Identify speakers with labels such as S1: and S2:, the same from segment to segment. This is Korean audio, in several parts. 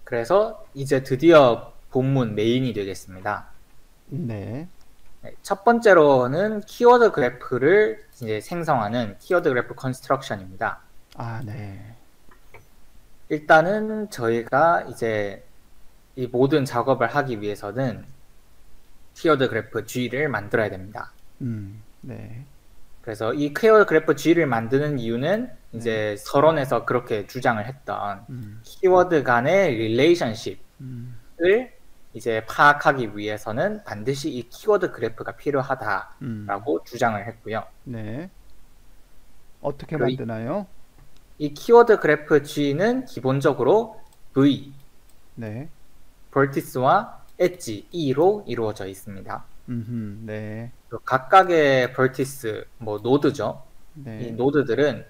S1: 그래서 이제 드디어 본문 메인이 되겠습니다.
S2: 네.
S1: 네, 첫 번째로는 키워드 그래프를 이제 생성하는 키워드 그래프 컨스트럭션입니다.
S2: 아, 네.
S1: 일단은 저희가 이제 이 모든 작업을 하기 위해서는 키워드 그래프 G를 만들어야 됩니다.
S2: 네.
S1: 그래서 이 키워드 그래프 G를 만드는 이유는
S2: 네.
S1: 이제 서론에서 그렇게 주장을 했던
S2: 음,
S1: 키워드 간의 릴레이션십을
S2: 음,
S1: 이제 파악하기 위해서는 반드시 이 키워드 그래프가
S2: 음.
S1: 필요하다라고 주장을 했고요.
S2: 네. 어떻게
S1: 그리고
S2: 만드나요?
S1: 이 키워드 그래프 G는 기본적으로 V,
S2: 네.
S1: vertice와 엣지, E로 이루어져 있습니다.
S2: 네.
S1: 각각의 vertice, 뭐 노드죠. 이
S2: 네.
S1: 노드들은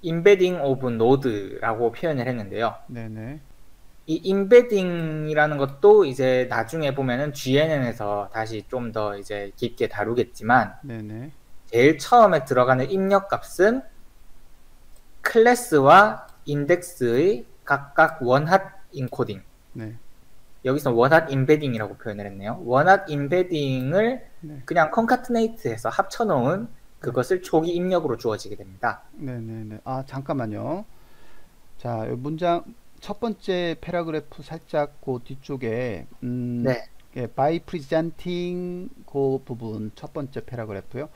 S1: embedding of node라고 표현을 했는데요.
S2: 네네.
S1: 이 embedding이라는 것도 이제 나중에 보면은 GNN에서 다시 좀 더 이제 깊게 다루겠지만
S2: 네네.
S1: 제일 처음에 들어가는 입력 값은 클래스와 인덱스의 각각 원핫 인코딩.
S2: 네.
S1: 여기서 원핫 인베딩이라고 표현을 했네요. 원핫 인베딩을
S2: 네.
S1: 그냥 컨카트네이트해서 합쳐놓은
S2: 네.
S1: 그것을 초기 입력으로 주어지게 됩니다.
S2: 네네네. 아, 잠깐만요. 자, 이 문장 첫 번째 패러그래프 살짝 그 뒤쪽에
S1: 네,
S2: by presenting 그 부분 첫 번째 패러그래프요.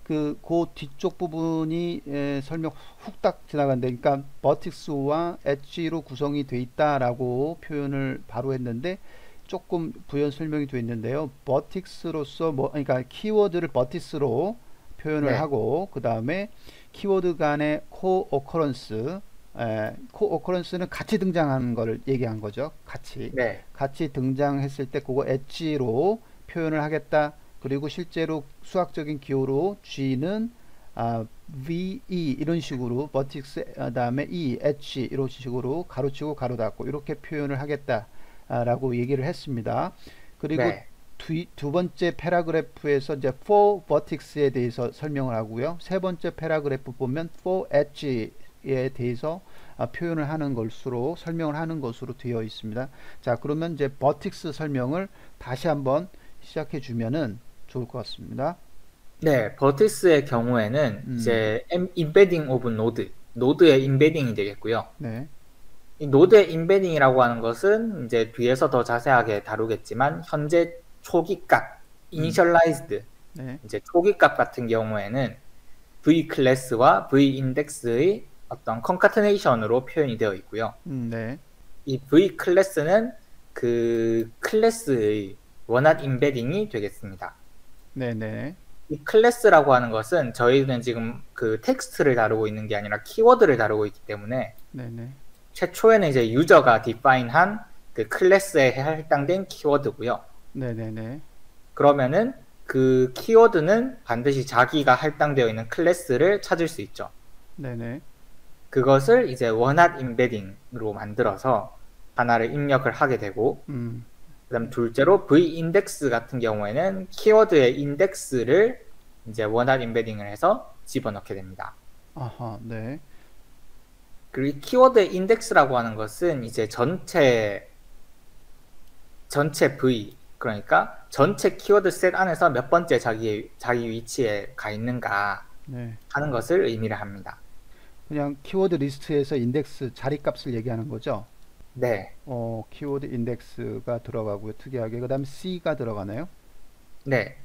S2: 그 뒤쪽 부분이 설명 훅딱 지나간데, 그러니까 버틱스와 엣지로 구성이 돼 있다라고 표현을 바로 했는데 조금 부연 설명이 돼 있는데요. 버틱스로서 뭐 그러니까 키워드를 버틱스로 표현을
S1: 네,
S2: 하고 그 다음에 키워드 간의 코어커런스는 같이 등장하는 거를 얘기한 거죠.
S1: 네,
S2: 같이 등장했을 때 그거 엣지로 표현을 하겠다. 그리고 실제로 수학적인 기호로 G는 VE 이런 식으로 버틱스 다음에 E, H 이런 식으로 가로치고 가로 닫고 이렇게 표현을 하겠다라고 얘기를 했습니다. 그리고
S1: 네,
S2: 두 번째 패러그래프에서 이제 for vertex에 대해서 설명을 하고요. 세 번째 패러그래프 보면 for edge에 대해서 표현을 하는 것으로 설명을 하는 것으로 되어 있습니다. 자, 그러면 이제 vertex 설명을 다시 한번 시작해 주면은 좋을 것 같습니다.
S1: 네. 버티스의 경우에는
S2: 음,
S1: 이제 embedding of node, 노드의 인베딩이 되겠고요.
S2: 네,
S1: 이 노드의 인베딩이라고 하는 것은 이제 뒤에서 더 자세하게 다루겠지만 현재 초기값,
S2: 음,
S1: initialized,
S2: 네,
S1: 이제 초기값 같은 경우에는 V 클래스와 V 인덱스의 어떤 컨카테네이션으로 표현이 되어 있고요.
S2: 네,
S1: 이 V 클래스는 그 클래스의 원핫 인베딩이 되겠습니다.
S2: 네, 네,
S1: 이 클래스라고 하는 것은 저희는 지금 그 텍스트를 다루고 있는 게 아니라 키워드를 다루고 있기 때문에
S2: 네, 네,
S1: 최초에는 이제 유저가 디파인한 그 클래스에 할당된 키워드고요.
S2: 네, 네, 네,
S1: 그러면은 그 키워드는 반드시 자기가 할당되어 있는 클래스를 찾을 수 있죠.
S2: 네, 네,
S1: 그것을 이제 원핫 인베딩으로 만들어서 하나를 입력을 하게 되고,
S2: 음,
S1: 그다음 둘째로 v 인덱스 같은 경우에는 키워드의 인덱스를 이제 원핫 인베딩을 해서 집어넣게 됩니다.
S2: 아하, 네,
S1: 그리고 이 키워드의 인덱스라고 하는 것은 이제 전체 v, 그러니까 전체 키워드 셋 안에서 몇 번째 자기 위치에 가 있는가
S2: 네.
S1: 하는 것을 의미를 합니다.
S2: 그냥 키워드 리스트에서 인덱스 자리값을 얘기하는 거죠.
S1: 네,
S2: 키워드 인덱스가 들어가고요. 특이하게. 그 다음에 C가 들어가나요?
S1: 네.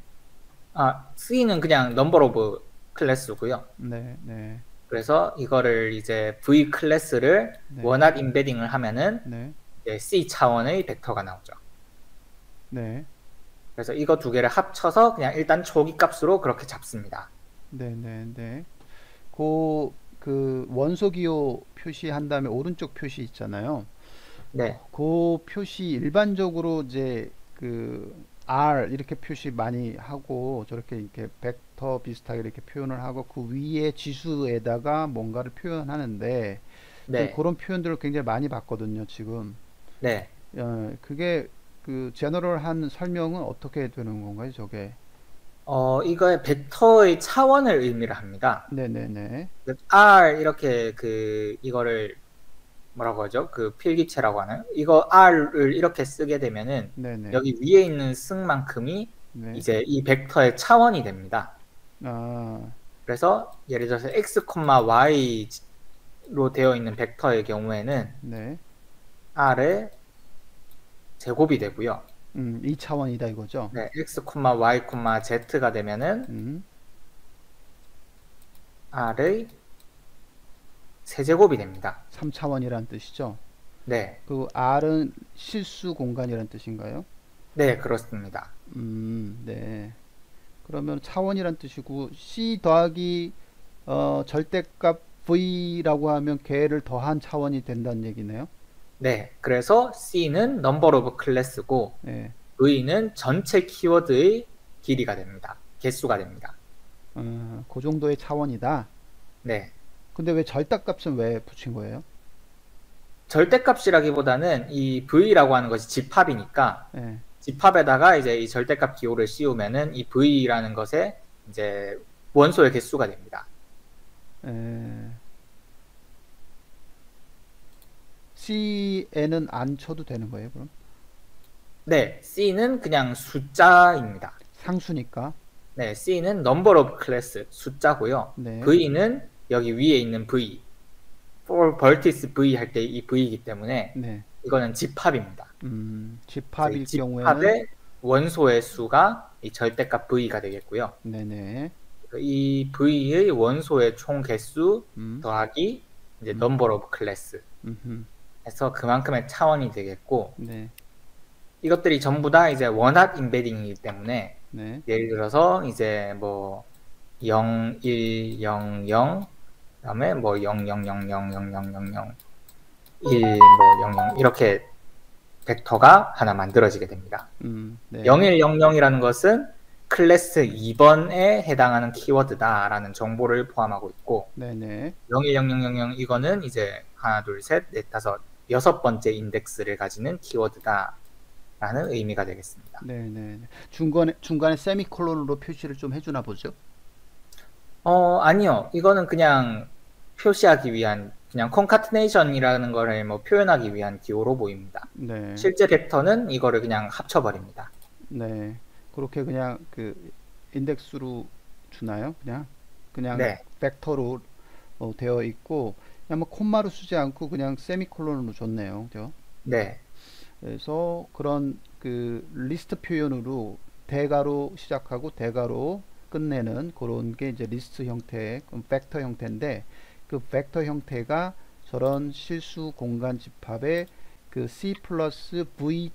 S1: C는 그냥 넘버 오브 클래스고요.
S2: 네, 네,
S1: 그래서 이거를 이제 V 클래스를
S2: 네,
S1: 원핫 인베딩을 하면은
S2: 네,
S1: 이제 C 차원의 벡터가 나오죠.
S2: 네,
S1: 그래서 이거 두 개를 합쳐서 그냥 일단 초기 값으로 그렇게 잡습니다.
S2: 네, 네, 네. 그 원소 기호 표시한 다음에 오른쪽 표시 있잖아요.
S1: 네,
S2: 그 표시 일반적으로 이제 그 R 이렇게 표시 많이 하고 저렇게 이렇게 벡터 비슷하게 이렇게 표현을 하고 그 위에 지수에다가 뭔가를 표현하는데 좀
S1: 네,
S2: 그런 표현들을 굉장히 많이 봤거든요, 지금.
S1: 네.
S2: 그게 그 제너럴한 설명은 어떻게 되는 건가요, 저게?
S1: 이거의 벡터의 차원을 의미를 합니다.
S2: 네네네.
S1: R 이렇게 그 이거를 뭐라고 하죠? 그 필기체라고 하는 이거 R을 이렇게 쓰게 되면은
S2: 네네.
S1: 여기 위에 있는 승만큼이
S2: 네.
S1: 이제 이 벡터의 차원이 됩니다.
S2: 아,
S1: 그래서 예를 들어서 x, y로 되어 있는 벡터의 경우에는
S2: 네.
S1: R의 제곱이 되고요.
S2: 2차원이다 이거죠?
S1: 네, x, y, z가 되면은
S2: 음,
S1: R의 세제곱이 됩니다.
S2: 3차원이라는 뜻이죠?
S1: 네,
S2: 그 R은 실수 공간이라는 뜻인가요?
S1: 네, 그렇습니다.
S2: 네. 그러면 차원이란 뜻이고 C 더하기 절대값 V라고 하면 걔를 더한 차원이 된다는 얘기네요.
S1: 네, 그래서 C는 number of class고
S2: 네.
S1: V는 전체 키워드의 길이가 됩니다. 개수가 됩니다.
S2: 그 정도의 차원이다.
S1: 네,
S2: 근데 왜 절대값은 왜 붙인 거예요?
S1: 절대값이라기보다는 이 V라고 하는 것이 집합이니까
S2: 네.
S1: 집합에다가 이제 이 절대값 기호를 씌우면은 이 V라는 것에 이제 원소의 개수가 됩니다.
S2: 에, C에는 안 쳐도 되는 거예요, 그럼?
S1: 네, C는 그냥 숫자입니다.
S2: 상수니까.
S1: 네, C는 number of class 숫자고요.
S2: 네.
S1: V는 여기 위에 있는 V, for vertex V 할 때 이 V이기 때문에
S2: 네.
S1: 이거는 집합입니다.
S2: 집합일 경우에는
S1: 집합의 원소의 수가 이 절대값 V가 되겠고요.
S2: 네네.
S1: 이 V의 원소의 총 개수
S2: 음,
S1: 더하기 이제
S2: 음,
S1: number of class
S2: 음흠.
S1: 해서 그만큼의 차원이 되겠고
S2: 네.
S1: 이것들이 전부 다 이제 원핫 임베딩이기 때문에
S2: 네.
S1: 예를 들어서 이제 뭐 0, 1, 0, 0 그다음에 뭐 0, 0, 0, 0, 0, 0, 0, 0, 1, 뭐 0, 0 이렇게 벡터가 하나 만들어지게 됩니다.
S2: 네.
S1: 0100이라는 것은 클래스 2번에 해당하는 키워드다라는 정보를 포함하고 있고
S2: 네네.
S1: 010000 이거는 이제 하나, 둘, 셋, 넷, 다섯, 여섯 번째 인덱스를 가지는 키워드다라는 의미가 되겠습니다.
S2: 네네. 중간에 세미콜론으로 표시를 좀 해주나 보죠?
S1: 아니요. 이거는 그냥 표시하기 위한 그냥 concatenation이라는 거를 뭐 표현하기 위한 기호로 보입니다.
S2: 네.
S1: 실제 벡터는 이거를 그냥 합쳐버립니다.
S2: 네. 그렇게 그냥 그 인덱스로 주나요? 그냥
S1: 네,
S2: 벡터로 되어 있고 그냥 뭐 콤마로 쓰지 않고 그냥 세미콜론으로 줬네요. 그죠?
S1: 네,
S2: 그래서 그런 그 리스트 표현으로 대가로 시작하고 대가로 끝내는 그런 게 이제 리스트 형태의 벡터 형태인데 그 벡터 형태가 저런 실수 공간 집합의 그 C 플러스 V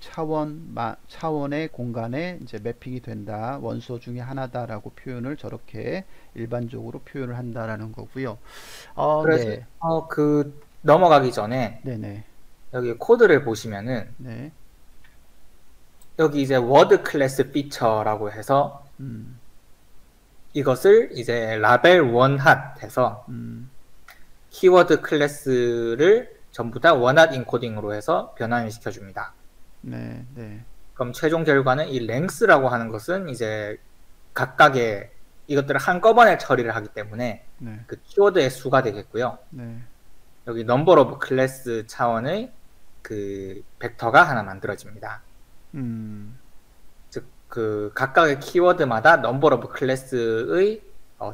S2: 차원의 공간에 이제 매핑이 된다. 원소 중에 하나다라고 표현을 저렇게 일반적으로 표현을 한다라는 거고요.
S1: 그래서
S2: 네.
S1: 넘어가기 전에
S2: 네네.
S1: 여기 코드를 보시면은
S2: 네.
S1: 여기 이제 워드 클래스 피처라고 해서
S2: 음,
S1: 이것을 이제 라벨 원핫 해서
S2: 음,
S1: 키워드 클래스를 전부 다 원핫 인코딩으로 해서 변환을 시켜줍니다.
S2: 네, 네,
S1: 그럼 최종 결과는 이 length라고 하는 것은 이제 각각의 이것들을 한꺼번에 처리를 하기 때문에
S2: 네,
S1: 그 키워드의 수가 되겠고요.
S2: 네.
S1: 여기 number of class 차원의 그 벡터가 하나 만들어집니다.
S2: 음,
S1: 즉, 그 각각의 키워드마다 number of class의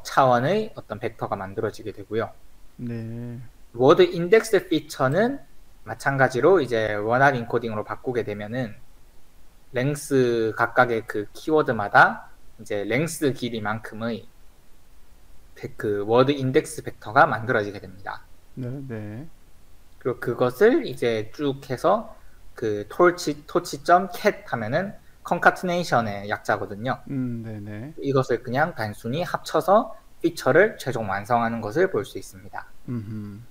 S1: 차원의 어떤 벡터가 만들어지게 되고요.
S2: 네,
S1: 워드 인덱스 피처는 마찬가지로 이제 원활 인코딩으로 바꾸게 되면은 랭스 각각의 그 키워드마다 이제 랭스 길이만큼의 그 워드 인덱스 벡터가 만들어지게 됩니다.
S2: 네, 네.
S1: 그리고 그것을 이제 쭉 해서 그 토치.cat 하면은 concatenation의 약자거든요.
S2: 네, 네.
S1: 이것을 그냥 단순히 합쳐서 피처를 최종 완성하는 것을 볼 수 있습니다.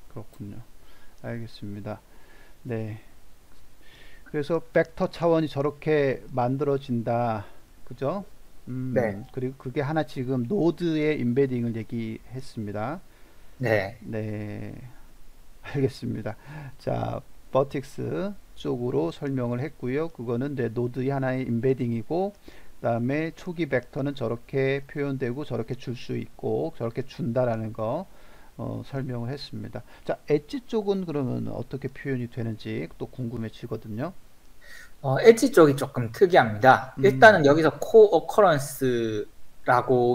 S2: 그렇군요. 알겠습니다. 네. 그래서 벡터 차원이 저렇게 만들어진다. 그죠?
S1: 네,
S2: 그리고 그게 하나 지금 노드의 임베딩을 얘기했습니다.
S1: 네,
S2: 네. 알겠습니다. 자, 버틱스 쪽으로 설명을 했고요. 그거는 이제 노드의 하나의 임베딩이고, 그다음에 초기 벡터는 저렇게 표현되고 저렇게 줄 수 있고 저렇게 준다라는 거. 설명을 했습니다. 자, 엣지 쪽은 그러면 어떻게 표현이 되는지 또 궁금해지거든요.
S1: 엣지 쪽이 조금 특이합니다.
S2: 음,
S1: 일단은 여기서 코어커런스라고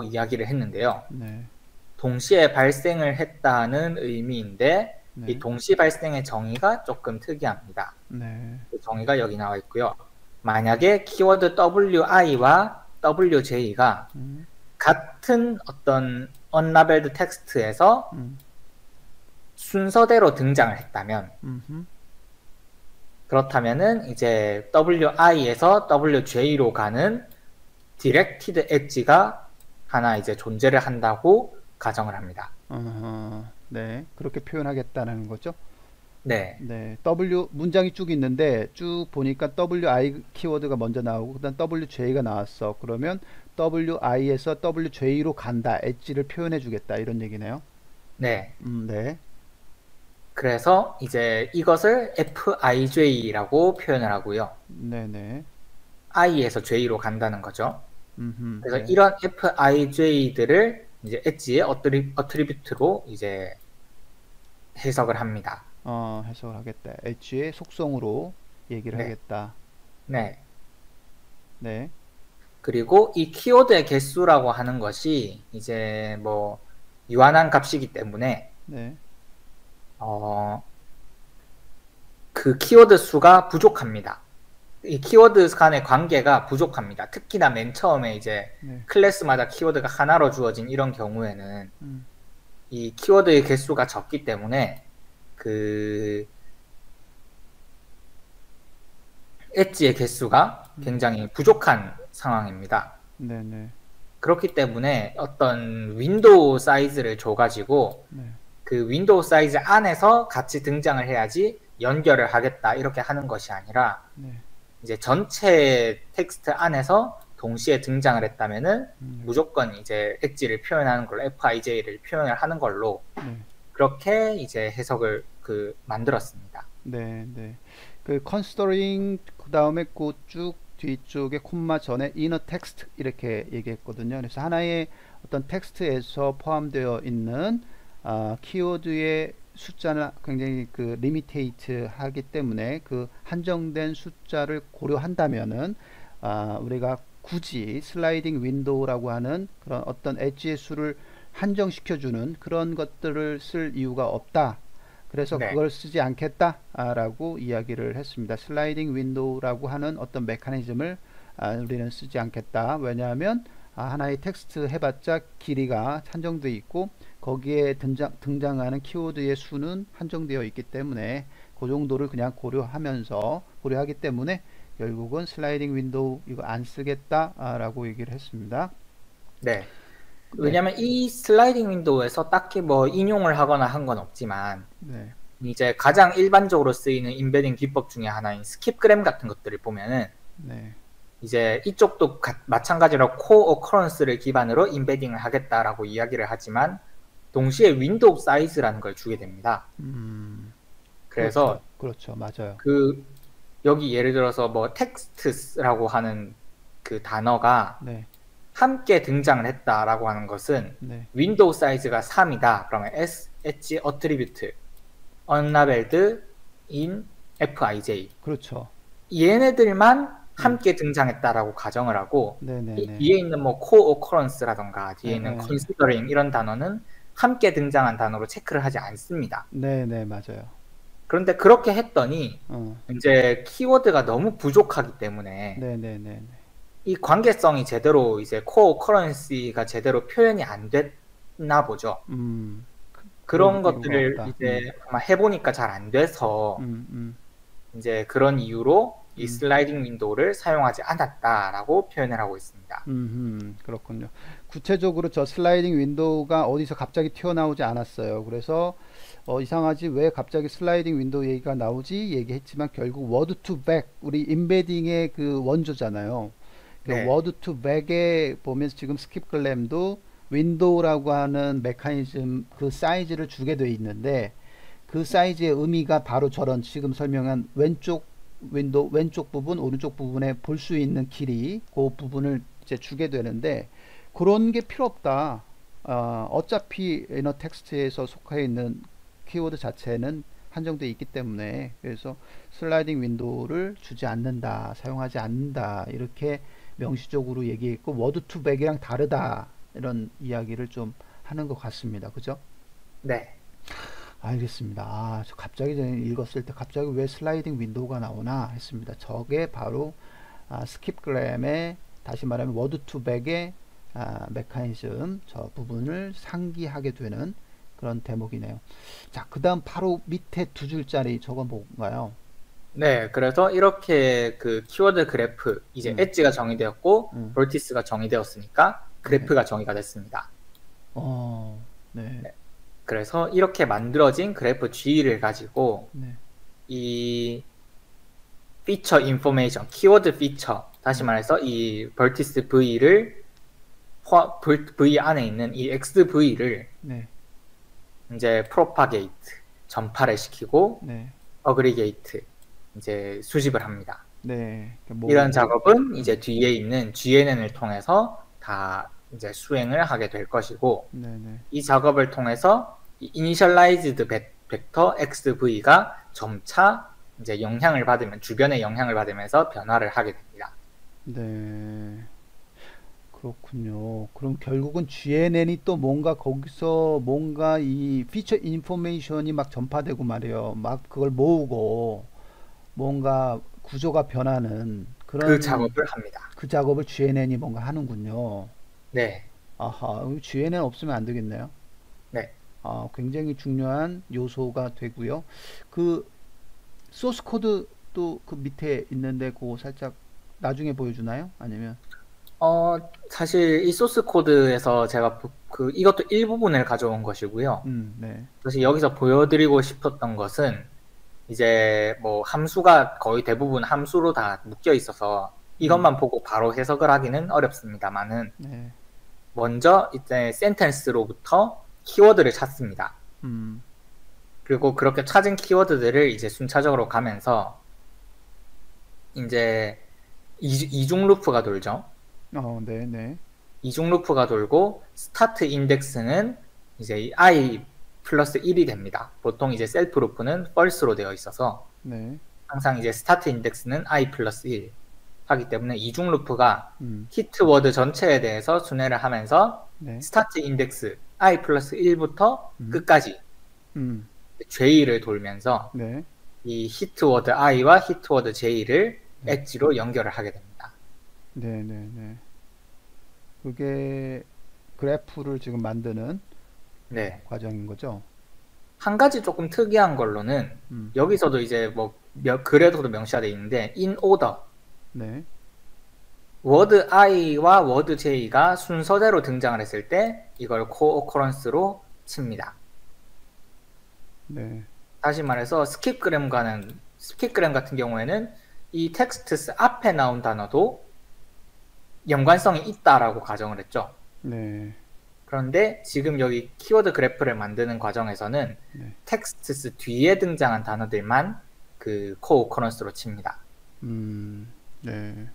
S1: 이야기를 했는데요.
S2: 네,
S1: 동시에 발생을 했다는 의미인데 이
S2: 네,
S1: 동시 발생의 정의가 조금 특이합니다.
S2: 네,
S1: 그 정의가 여기 나와 있고요. 만약에 키워드 WI와 WJ가
S2: 음,
S1: 같은 어떤 언라벨드 텍스트에서
S2: 음,
S1: 순서대로 등장을 했다면
S2: 음,
S1: 그렇다면은 이제 WI에서 WJ로 가는 디렉티드 엣지가 하나 이제 존재를 한다고 가정을 합니다.
S2: 네, 그렇게 표현하겠다는 거죠.
S1: 네,
S2: 네, 문장이 쭉 있는데 쭉 보니까 WI 키워드가 먼저 나오고 그다음 WJ가 나왔어. 그러면 WI에서 WJ로 간다. 엣지를 표현해 주겠다. 이런 얘기네요.
S1: 네.
S2: 네.
S1: 그래서 이제 이것을 FIJ라고 표현을 하고요.
S2: 네네.
S1: I에서 J로 간다는 거죠. 그래서
S2: 네.
S1: 이런 FIJ들을 이제 엣지의 어트리뷰트로 이제 해석을 합니다.
S2: 해석을 하겠다. 엣지의 속성으로 얘기를
S1: 네,
S2: 하겠다.
S1: 네.
S2: 네.
S1: 그리고 이 키워드의 개수라고 하는 것이 이제 뭐 유한한 값이기 때문에
S2: 네.
S1: 어, 그 키워드 수가 부족합니다. 이 키워드 간의 관계가 부족합니다. 특히나 맨 처음에 이제
S2: 네.
S1: 클래스마다 키워드가 하나로 주어진 이런 경우에는
S2: 음,
S1: 이 키워드의 개수가 적기 때문에 그 엣지의 개수가 굉장히 부족한 상황입니다.
S2: 네네.
S1: 그렇기 때문에 어떤 윈도우 사이즈를 줘가지고
S2: 네.
S1: 그 윈도우 사이즈 안에서 같이 등장을 해야지 연결을 하겠다 이렇게 하는 것이 아니라
S2: 네.
S1: 이제 전체 텍스트 안에서 동시에 등장을 했다면은
S2: 네.
S1: 무조건 이제 엣지를 표현하는 걸로 FIJ를 표현을 하는 걸로
S2: 네.
S1: 그렇게 이제 해석을 만들었습니다.
S2: 네. 네. 그 considering 그다음에 그 쭉 뒤쪽에 콤마 전에 inner text 이렇게 얘기했거든요. 그래서 하나의 어떤 텍스트에서 포함되어 있는 키워드의 숫자는 굉장히 그 리미테이트 하기 때문에 그 한정된 숫자를 고려한다면은 우리가 굳이 슬라이딩 윈도우라고 하는 그런 어떤 엣지의 수를 한정시켜주는 그런 것들을 쓸 이유가 없다. 그래서
S1: 네,
S2: 그걸 쓰지 않겠다라고 이야기를 했습니다. 슬라이딩 윈도우라고 하는 어떤 메커니즘을 우리는 쓰지 않겠다. 왜냐하면 하나의 텍스트 해봤자 길이가 한정되어 있고 거기에 등장하는 키워드의 수는 한정되어 있기 때문에 그 정도를 그냥 고려하기 때문에 결국은 슬라이딩 윈도우 이거 안 쓰겠다라고 얘기를 했습니다.
S1: 네.
S2: 네,
S1: 왜냐면 이 슬라이딩 윈도우에서 딱히 뭐 인용을 하거나 한 건 없지만
S2: 네,
S1: 이제 가장 일반적으로 쓰이는 인베딩 기법 중에 하나인 스킵그램 같은 것들을 보면은
S2: 네,
S1: 이제 이쪽도 마찬가지로 코어 오커런스를 기반으로 인베딩을 하겠다라고 이야기를 하지만 동시에 윈도우 사이즈라는 걸 주게 됩니다.
S2: 그렇죠,
S1: 그래서
S2: 그렇죠, 맞아요.
S1: 그 여기 예를 들어서 뭐 텍스트라고 하는 그 단어가
S2: 네,
S1: 함께 등장을 했다라고 하는 것은
S2: 네,
S1: 윈도우 사이즈가 3이다. 그러면 S, H, attribute, unlabeled in FIJ.
S2: 그렇죠.
S1: 얘네들만
S2: 네,
S1: 함께 등장했다라고 가정을 하고
S2: 네, 네,
S1: 이
S2: 네,
S1: 뒤에 있는 뭐 core occurrence라던가 뒤에
S2: 네,
S1: 있는
S2: 네,
S1: considering 이런 단어는 함께 등장한 단어로 체크를 하지 않습니다.
S2: 네, 네, 맞아요.
S1: 그런데 그렇게 했더니
S2: 어,
S1: 이제 키워드가 너무 부족하기 때문에
S2: 네, 네, 네, 네.
S1: 이 관계성이 제대로 이제 core occurrence가 제대로 표현이 안 됐나 보죠.
S2: 그럴
S1: 그런
S2: 이유가
S1: 것들을
S2: 없다.
S1: 이제 아마 해보니까 잘 안 돼서
S2: 음, 음,
S1: 이제 그런 이유로 이
S2: 음,
S1: 슬라이딩 윈도우를 사용하지 않았다라고 표현을 하고 있습니다.
S2: 그렇군요. 구체적으로 저 슬라이딩 윈도우가 어디서 갑자기 튀어나오지 않았어요. 그래서 이상하지 왜 갑자기 슬라이딩 윈도우 얘기가 나오지 얘기했지만 결국 워드 투 백 우리 임베딩의 그 원조잖아요. 그
S1: 네,
S2: 워드 투 백에 보면 지금 스킵글램도 윈도우라고 하는 메커니즘 그 사이즈를 주게 돼 있는데 그 사이즈의 의미가 바로 저런 지금 설명한 왼쪽 부분 오른쪽 부분에 볼 수 있는 길이 그 부분을 이제 주게 되는데 그런 게 필요 없다. 어차피 이너 텍스트에서 속해 있는 키워드 자체는 한정되어 있기 때문에 그래서 슬라이딩 윈도우를 주지 않는다, 사용하지 않는다 이렇게 명시적으로 얘기했고 워드 투 백이랑 다르다 이런 이야기를 좀 하는 것 같습니다. 그죠?
S1: 네.
S2: 알겠습니다. 저 갑자기 전에 읽었을 때 갑자기 왜 슬라이딩 윈도우가 나오나 했습니다. 저게 바로 스킵그램의 다시 말하면 워드 투 백의 메커니즘 저 부분을 상기하게 되는 그런 대목이네요. 자, 그 다음 바로 밑에 두 줄짜리 저건 뭔가요?
S1: 네, 그래서 이렇게 그 키워드 그래프, 이제
S2: 음,
S1: 엣지가 정의되었고,
S2: 음,
S1: 볼티스가 정의되었으니까,
S2: 네.
S1: 그래프가 정의가 됐습니다.
S2: 네,
S1: 네, 그래서 이렇게 만들어진 그래프 G를 가지고,
S2: 네,
S1: 이 피처 인포메이션, 키워드 피처, 다시
S2: 네,
S1: 말해서 이 벌티스 V를, V 안에 있는 이 XV를
S2: 네,
S1: 이제 프로파게이트, 전파를 시키고,
S2: 네,
S1: 어그리게이트, 이제 수집을 합니다.
S2: 네.
S1: 이런
S2: 모으고,
S1: 작업은
S2: 음,
S1: 이제 뒤에 있는 GNN을 통해서 다 이제 수행을 하게 될 것이고,
S2: 네, 네,
S1: 이 작업을 통해서 이 initialized 벡터 XV가 점차 이제 영향을 받으면, 주변의 영향을 받으면서 변화를 하게 됩니다.
S2: 네. 그렇군요. 그럼 결국은 GNN이 또 뭔가 거기서 뭔가 이 피처 인포메이션이 막 전파되고 말이에요. 막 그걸 모으고 뭔가 구조가 변하는
S1: 그
S2: 그런
S1: 작업을 합니다.
S2: 그 작업을 GNN이 뭔가 하는군요.
S1: 네,
S2: 아하, GNN 없으면 안 되겠네요.
S1: 네.
S2: 굉장히 중요한 요소가 되고요. 그 소스 코드도 그 밑에 있는데 그거 살짝 나중에 보여주나요? 아니면
S1: 사실 이 소스 코드에서 제가 이것도 일부분을 가져온 것이고요.
S2: 네.
S1: 사실 여기서 보여드리고 싶었던 것은 이제 뭐 함수가 거의 대부분 함수로 다 묶여 있어서
S2: 음,
S1: 이것만 보고 바로 해석을 하기는 어렵습니다만은
S2: 네.
S1: 먼저 이제 센텐스로부터 키워드를 찾습니다.
S2: 음,
S1: 그리고 그렇게 찾은 키워드들을 이제 순차적으로 가면서 이제 이중 루프가 돌죠.
S2: 네, 네.
S1: 이중 루프가 돌고 스타트 인덱스는 이제 i 플러스 1이 됩니다. 보통 이제 셀프 루프는 false로 되어 있어서
S2: 네.
S1: 항상 이제 스타트 인덱스는 i 플러스 1 하기 때문에 이중 루프가
S2: 음,
S1: 히트 워드 전체에 대해서 순회를 하면서
S2: 네.
S1: 스타트 인덱스 i 플러스 1부터
S2: 음,
S1: 끝까지
S2: 음,
S1: J를 돌면서
S2: 네.
S1: 이 히트 워드 i와 히트 워드 J를
S2: 네.
S1: 엣지로 연결을 하게 됩니다.
S2: 네, 네, 네. 그게 그래프를 지금 만드는
S1: 네.
S2: 과정인 거죠?
S1: 한 가지 조금 특이한 걸로는
S2: 음,
S1: 여기서도 이제 뭐 글에서도 명시가 되어 있는데 in order
S2: 네.
S1: 워드 i와 워드 j가 순서대로 등장을 했을 때 이걸 코어커런스로 칩니다.
S2: 네.
S1: 다시 말해서 스킵그램 같은 경우에는 이 텍스트스 앞에 나온 단어도 연관성이 있다라고 가정을 했죠.
S2: 네.
S1: 그런데 지금 여기 키워드 그래프를 만드는 과정에서는
S2: 네.
S1: 텍스트스 뒤에 등장한 단어들만 그 코어커런스로 칩니다.
S2: 네.